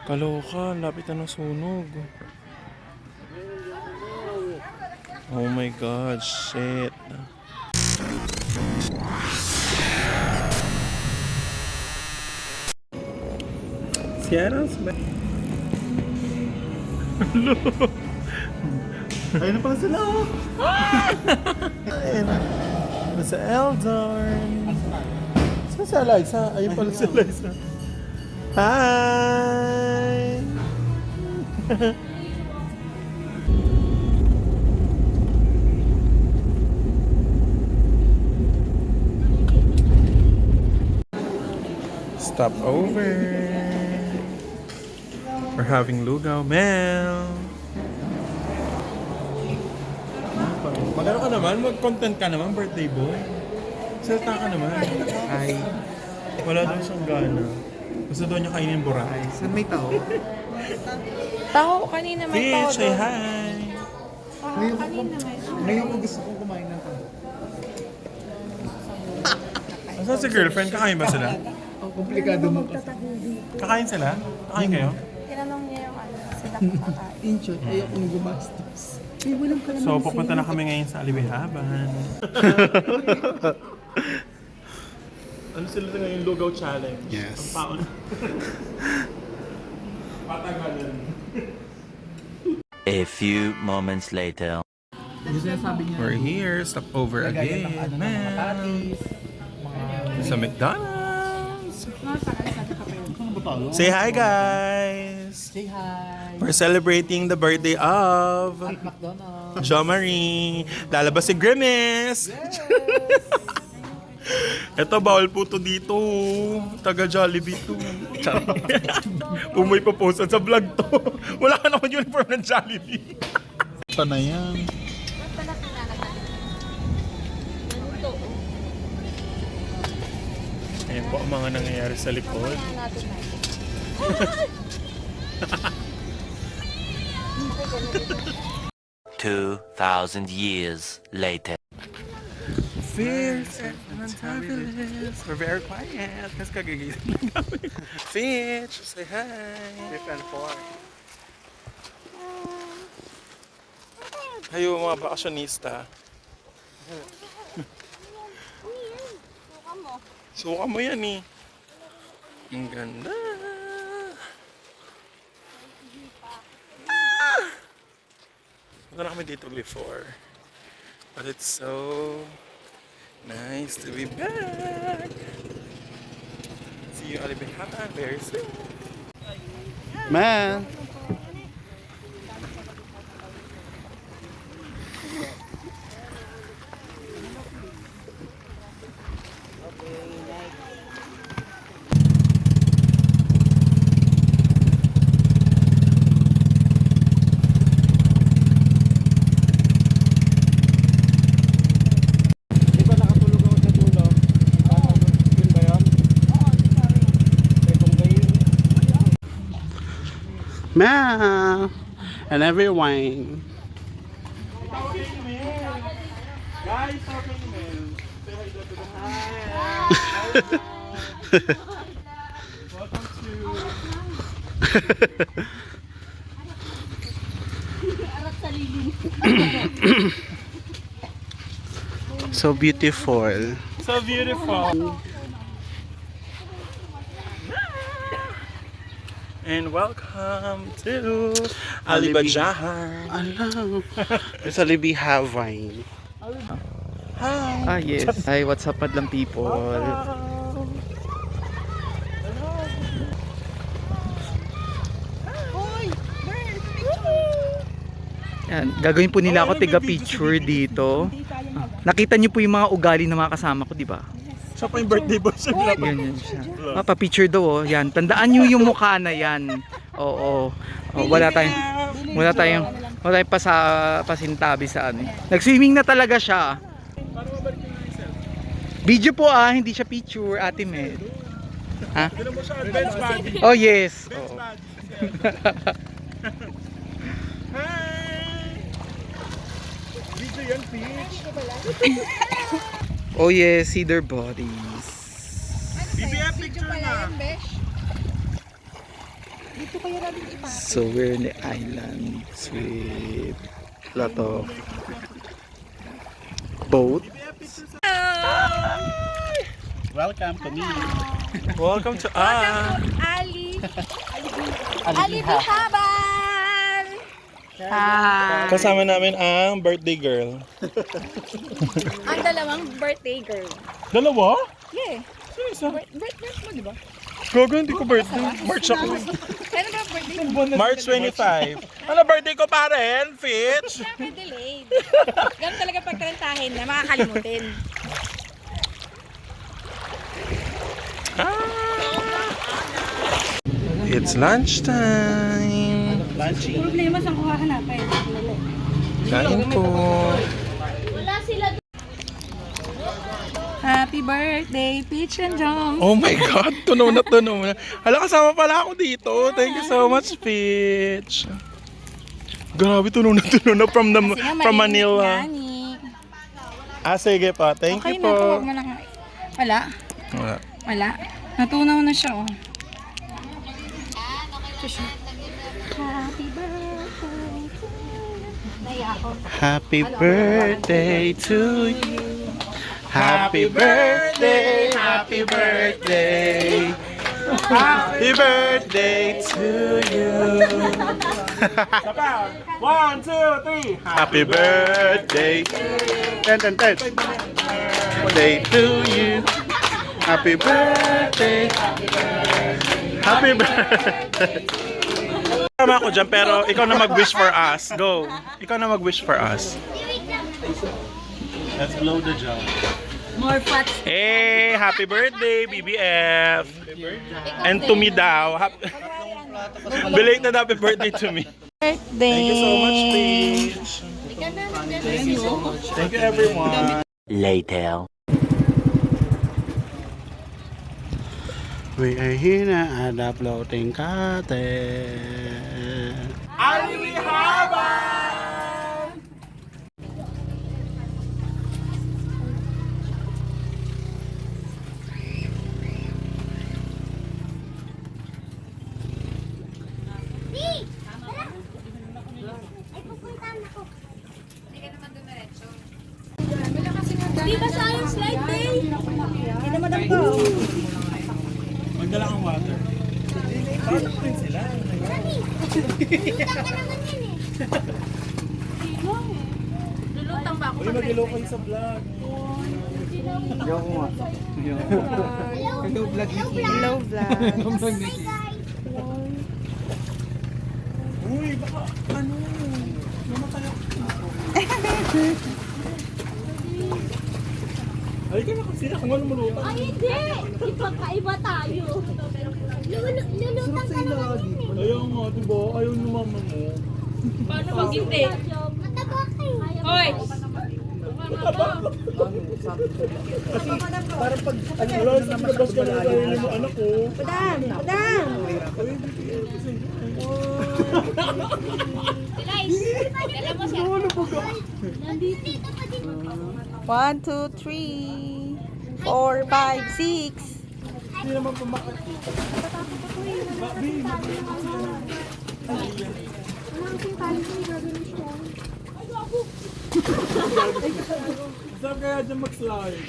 Kaloka, lapit na ng sunog. Oh my god, shit. Sierra's ba? Hello. Ayun na pala sila. Ayun na. Nasa Eldorn. Saan si Eliza? Ayun pala si Eliza. Hi! Stop over. We're having lugaw, Mel. Magano ka naman? Mag-content ka naman, birthday boy. Salta ka naman. Hi. Wala daw siyang gana. Gusto daw niya kainin buray. Saan may tao? Taho, kanina may taho Fitch, say doon. hi! Kanina may taho. Ngayon ko gusto kong kumain ng tao. Asan si girlfriend? Kakain ba sila? Ang komplikado mo kasi. Kakain sila? Kakain kayo? Tinanong niya yung ano, sila kakain. Inchot, ayoko nang gumastos. Ay, walang kalaman. So, pupunta na kami ngayon sa Alibihaban. Ano sila na ngayon? Lugaw challenge? Yes. Ang paon. Patagalan. A few moments later. Yung sinasabi niya, We're here. Stop over lagayan ng ano again, ng mga man. tatis. Sa McDonald's. Saan ba tayo? Say hi, guys! Say hi. We're celebrating the birthday of At McDonald's. Jo Marie. Lalabas si Grimace. Ito, bawal po to dito. Taga Jollibee to. Umoy pa posan sa vlog to. Wala ka naman uniform ng Jollibee. Ito na yan. Ayan po ang mga nangyayari sa likod. 2,000 years later. Fierce and fabulous. We're very quiet. Kasi kagigising lang namin. Fitch, say hi. Fifth and four. Hayo mga bakasyonista. Suka mo yan eh. Ang ganda. Punta na kami dito before. But it's so nice to be back. See you Alibihaban very soon. Man. Ma and everyone. Guys, talking email. Say hi to the Welcome to So beautiful. So beautiful. And welcome to Alibajahar. Hello. It's a Libby Hawaiian. Hi. Ah, yes. Hi, what's up, madlang people? Yan, gagawin po nila ako tiga-picture dito. Nakita niyo po yung mga ugali ng mga kasama ko, di ba? Siya pa yung birthday boy siya. Yan siya. Pa-picture daw, oh. Yan, tandaan niyo yung mukha na yan. Oo. Oh, wala tayong pasintabi sa ano. Nag-swimming na talaga siya. Video po hindi siya picture, Ate Med. Ha? Bench body. Oh yes. Bench Oo. body. Hi. Video yan, Peach. Oh yes, see their bodies. BBF picture na. So we're in the islands with lot of boat. Welcome to me. Welcome to Ali. Ali Bihaban! Hi! Kasama namin ang birthday girl. Ang dalawang birthday girl. Dalawa? Yeah. Isa. Birthday mo, di ba? Gago, hindi ko birthday. March ako. Kailan ba birthday mo? March 25. Ano birthday ko pa rin, Fitch? Siyempre delayed. Ganun talaga pagkarantahin na makakalimutin. It's lunchtime. Problema saan ko hahanapin? Kain po. Happy birthday, Peach and Jom! Oh my God, tunaw na tunaw na. Hala, kasama pala ako dito. Thank you so much, Fitch. Grabe, tunaw na from Manila. Ah, sige pa. Thank Okay you na po, po. wag mo na. Wala? Wala. Wala. Natunaw na siya, oh. Happy birthday to you. Naiya ako. Happy birthday to you. Happy birthday, happy birthday. Happy birthday to you. 1, 2, 3. Happy birthday. Ten. Birthday to you. Happy birthday. Happy birthday. Tama ako dyan, pero ikaw na mag-wish for us. Go. Ikaw na mag-wish for us. Let's blow the drum. More fat. Hey, happy birthday, BBF. And to me daw. Belated happy birthday to me. Birthday. Thank you so much, Paige. Thank you, everyone. Later. We are here na at the floating cottage. Di ba sayang slide day? Hindi naman ang ko. Magdala kang water. Parang din sila. Lulutang ba ako? Uy, mag-hello kayo sa vlog. Hello vlog. Uy, baka ano? Mamatay ako. Ay, ka na kasi kung ano mulutan. Ay, hindi! Ipagkaiba tayo. Lulutang ka naman yun eh. Ayaw nga, diba? Ayaw ni mama mo. Paano pag hindi? Mataba kayo. Hoy! Parang pag, wala, labas ka na tayo ng anak ko. Padang! Padang! Alam mo siya. Nandito pa din. 1, 2, 3, 4, 5, 6. Hindi naman pumakakita. Saan kaya dyan mag-slide?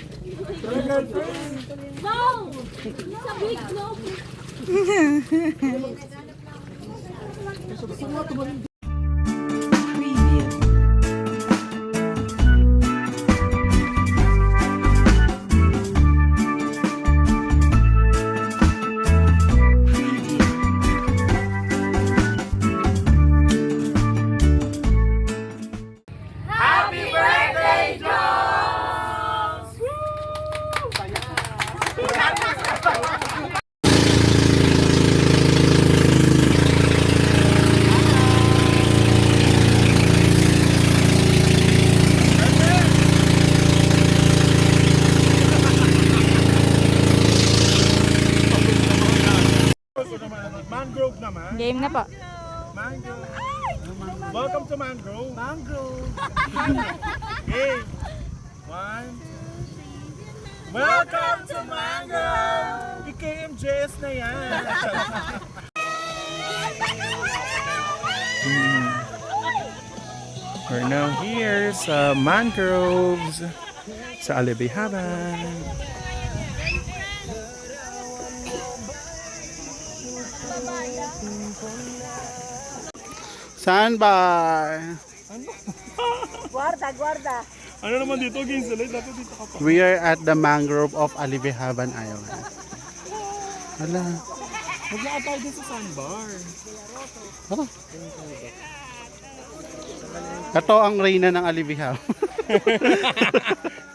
Try girlfriend. No! Sa big no. Mangrove naman. Game na po. Mangrove. Welcome to Mangrove. Mangrove. Game. 1, 2, 3. Welcome to Mangrove. PKMJS na yan. We're now here sa mangroves sa Alibihaban. Sandbar. Ano naman dito, Ginsalay? Dapat dito ka pa. We are at the mangrove of Alibihaban Island. Hala. Maglakad tayo din sa sandbar. Hala. Ito ang reyna ng Alibihaban.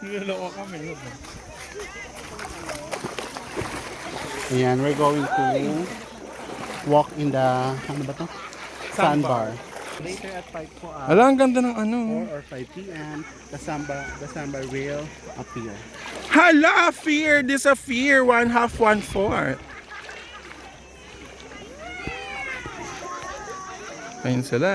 Niloloko kami. Ayan, we're going to walk in the, ano ba to? Sandbar. Later at 5 po, Ala, ang ganda ng ano. 4 or 5 p.m., the sandbar will appear. Hala, fear, disappear, 1/2, 1/4. Ayun sila.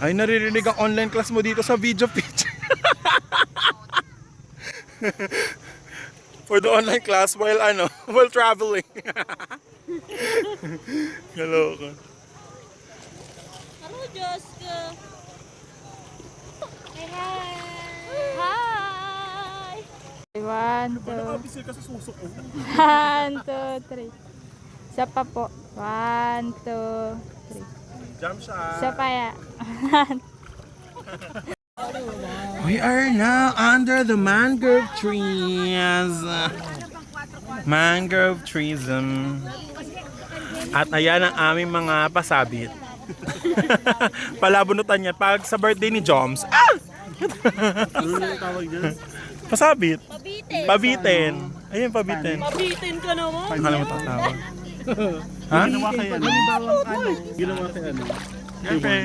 Ay, naririnig ang online class mo dito sa video pitch. For the online class while while traveling. Hello ka. Hello, Jessica. Hi! One, two. Nakabisil ka sa susok ko. 1, 2, 3. Isa pa po. 1, 2, 3. Jump shot. Isa pa ya. We are now under the mangrove trees. Mangrove trees. At ayan ang aming mga pasabit. Palabunutan yan. Pag sa birthday ni Joms. Ah! Ano na yung tawag dyan? Pasabit. Pabitin. Pabitin. Ayun, pabitin. Pabitin ka naman. Akala mo tatawag. Ha? Ginawa kay ano? Ginawa kay ano? Siyempre.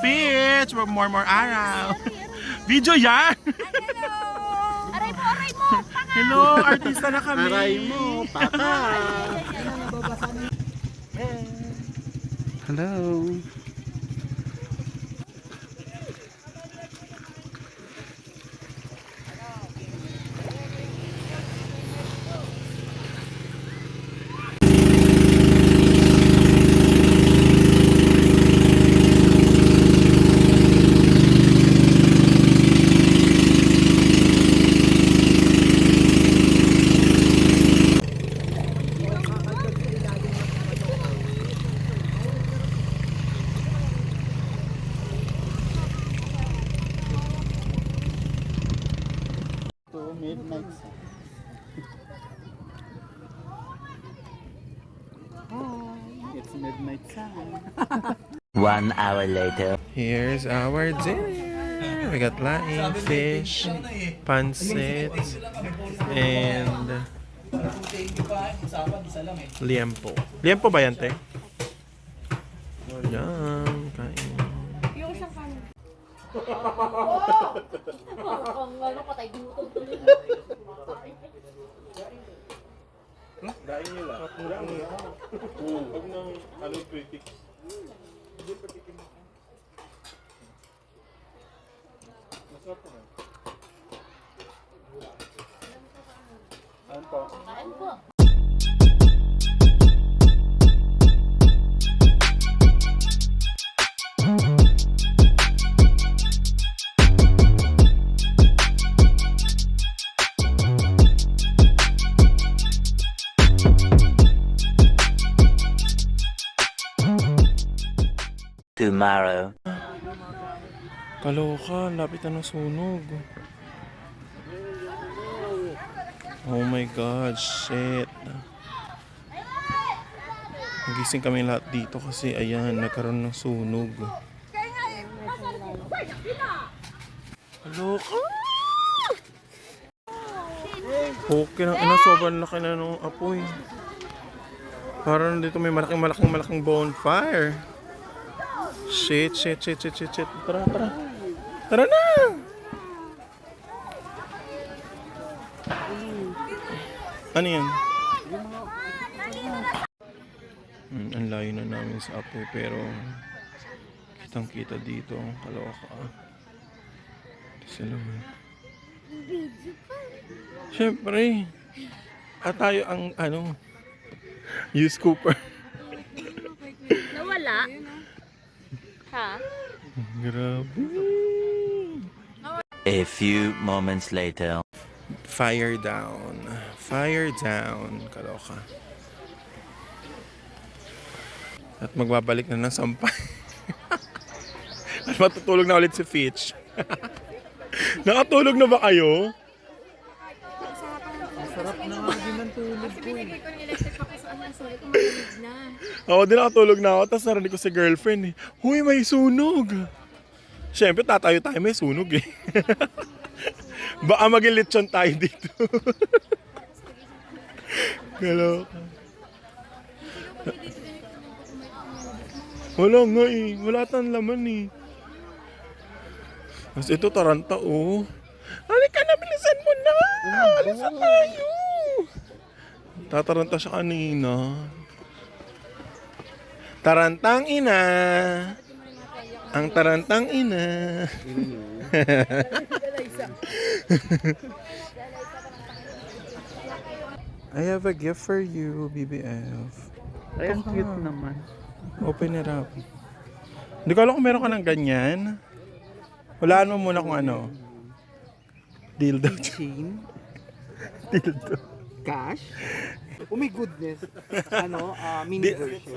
Fitch! More araw. Video yan! Aray mo, aray mo. Hello, artista na kami. Aray mo, paka! Hello. Midnight sun. Hi, it's midnight sun. 1 hour later. Here's our dinner. We got laing, fish, pancit, and liempo. Liempo ba yan, te? Yan, kain. Ang ano, patay gutom tuloy. Daing nila. Huwag nang critics. Masarap na. Ano po? Kain po. Tomorrow. Kaloka, lapit na ng sunog. Oh my God, shit. Nagising kami lahat dito kasi ayan, nagkaroon ng sunog. Kaloka! Okay na, sobrang laki na ng apoy. Parang dito may malaking bonfire. Shit. Tara. Tara na! Ano yan? Ang layo na namin sa apoy pero kitang kita dito. Kaloka. Sila. Siyempre. At tayo ang You scooper. Nawala? Ha? Grabe. A few moments later. Fire down. Fire down. Kaloka. At magbabalik na ng sampay. At matutulog na ulit si Fitch. Nakatulog na ba kayo? Ako din nakatulog na ako, tapos narinig ko si girlfriend eh. Huy, may sunog! Siyempre, tatayo tayo, may sunog eh. Baka maging lechon tayo dito. Hello. Wala nga eh, wala tayong laman eh. Tapos ito, taranta oh. Halika na, bilisan mo na! Alis na tayo! Tataranta siya kanina. Tarantang ina. Ang tarantang ina. I have a gift for you, BBF. Ay, ang cute naman. Open it up. Hindi ko alam kung meron ka ng ganyan. Walaan mo muna kung ano. Dildo. Chain? Dildo. Cash? Oh my goodness. Ano? Mini version.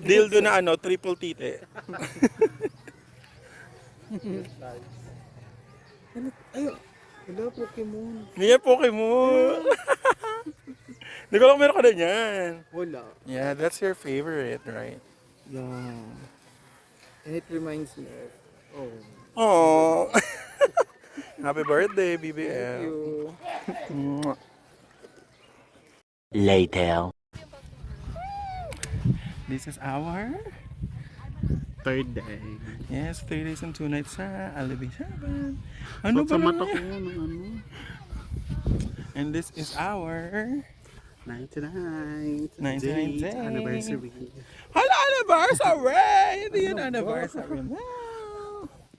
Dildo na ano, triple tite. Hello, Pokemon. Hindi yan Pokemon. Hindi ko alam kung meron ka na yan. Wala. Yeah, that's your favorite, right? Yeah. And it reminds me of... Oh. Oh. Happy birthday, BBF. You. Mwah. Later. This is our Third day. yes, 3 days and 2 nights sa Alibisaban. Ano Ba't ba sa mata ko naman? ng ano? And this is our 99th 99th day. anniversary. hala, anniversary! Hindi yun anniversary.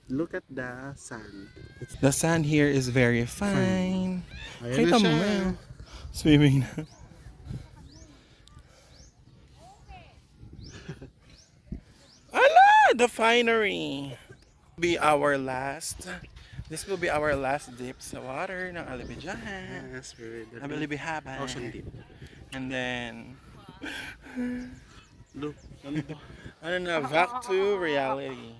Look at the sun. The sand here is very fine. Ayan Kita na mo siya. na. Swimming na. Ala! The finery. This will be our last dip sa water ng Alibijahan. Yes, very good. Alibihaban. Ocean deep. And then, Look, ano to? ano na, back to reality.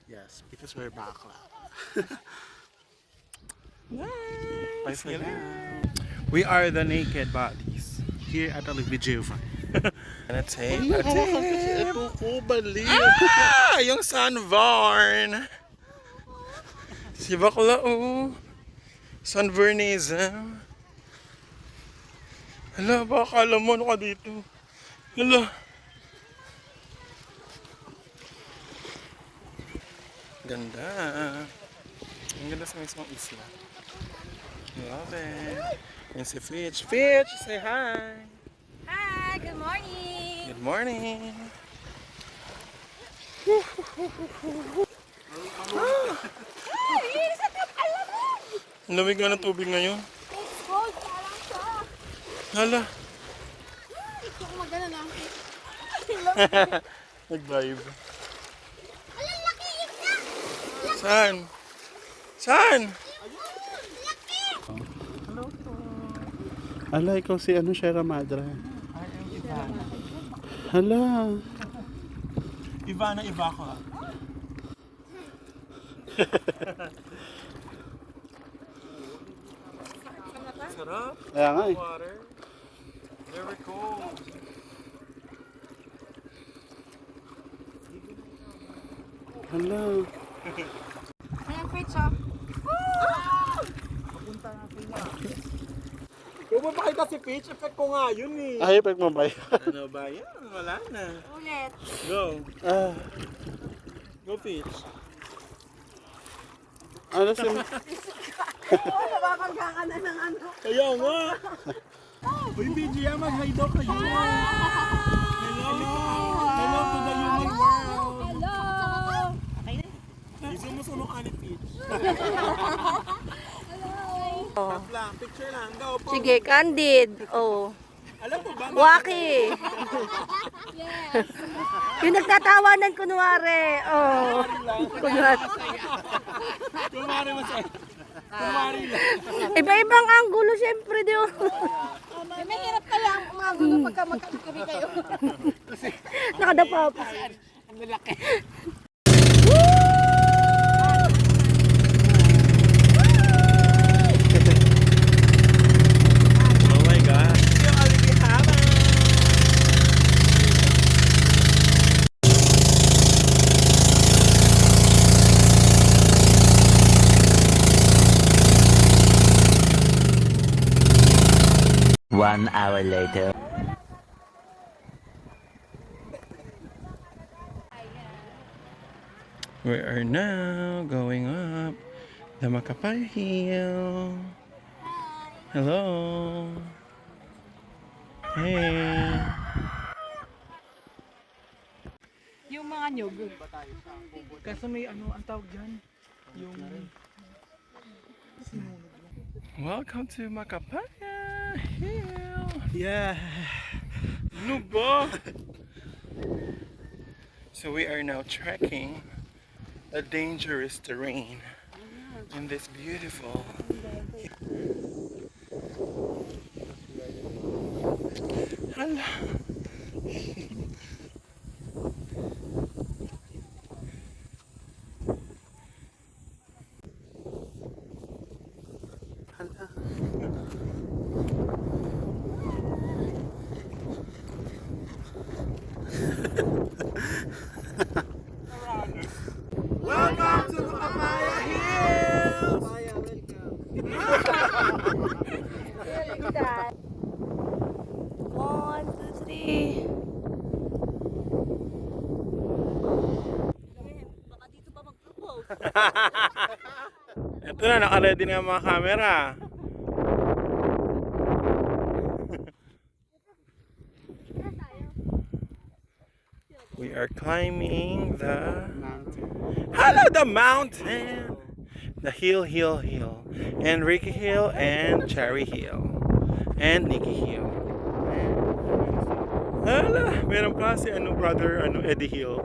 Yes, because we're back now. Nice. Bye for now. We are the naked bodies. Here at Alibijuva. And a tape. Ito ko, bali. Ah! Yung Sunvarn. Si bakla oh. Sunvarnism. Hala, baka alam mo ano ka dito. Hala. Ganda. Ang ganda sa mismong isla. Love it. Yan si Fitch. Fitch, say hi. Hi, good morning. Good morning. Ang lamig nga ng tubig ngayon. It's cold, parang siya. Hala. Gusto ko magana na. Nag-vibe. Saan? Saan? Ala, ikaw si ano, Sierra Madre. Hala. Ivana Ivaka. Sarap. Kaya nga eh. Water. Very cold. Hala. Ayan, Fritz, oh. Kung mapakita si Peach, effect ko nga yun eh. Ay, pag mabay. Ano ba yan? Wala na. Ulit. Go. Ah, Go Peach. ano si... Nababangga ka na ng ano. Kaya nga. Uy, BGM, mag-hi daw kayo. Hello. Hello to the human world. Hello. Iso mo sa mukha ni Peach. Cut lang, picture lang. Go po. Sige, candid. Oh. Waki. Yes. Yung nagtatawanan kunwari. Oh. Kunwari. Iba-ibang anggulo siyempre diyo. Mahirap kaya ang mga anggulo pagka magkakabi kayo. Nakadapa pa. Oh my God. Yung alibihaman. One hour later. We are now going up the Macapay Hill. Hello. Hey. Yung mga nyog. Kaso may ano, ang tawag dyan? Yung... Welcome to Macapay Hill. Yeah. Ano ba? So we are now trekking a dangerous terrain in this beautiful Hala. Welcome to Papaya Hills! One, two, three. Baka dito pa mag-propose. Ito na, naka-ready na ang mga camera. We are climbing the mountain. The hill. And Ricky Hill and Cherry Hill. And Nikki Hill. Hala, meron pa si brother Eddie Hill.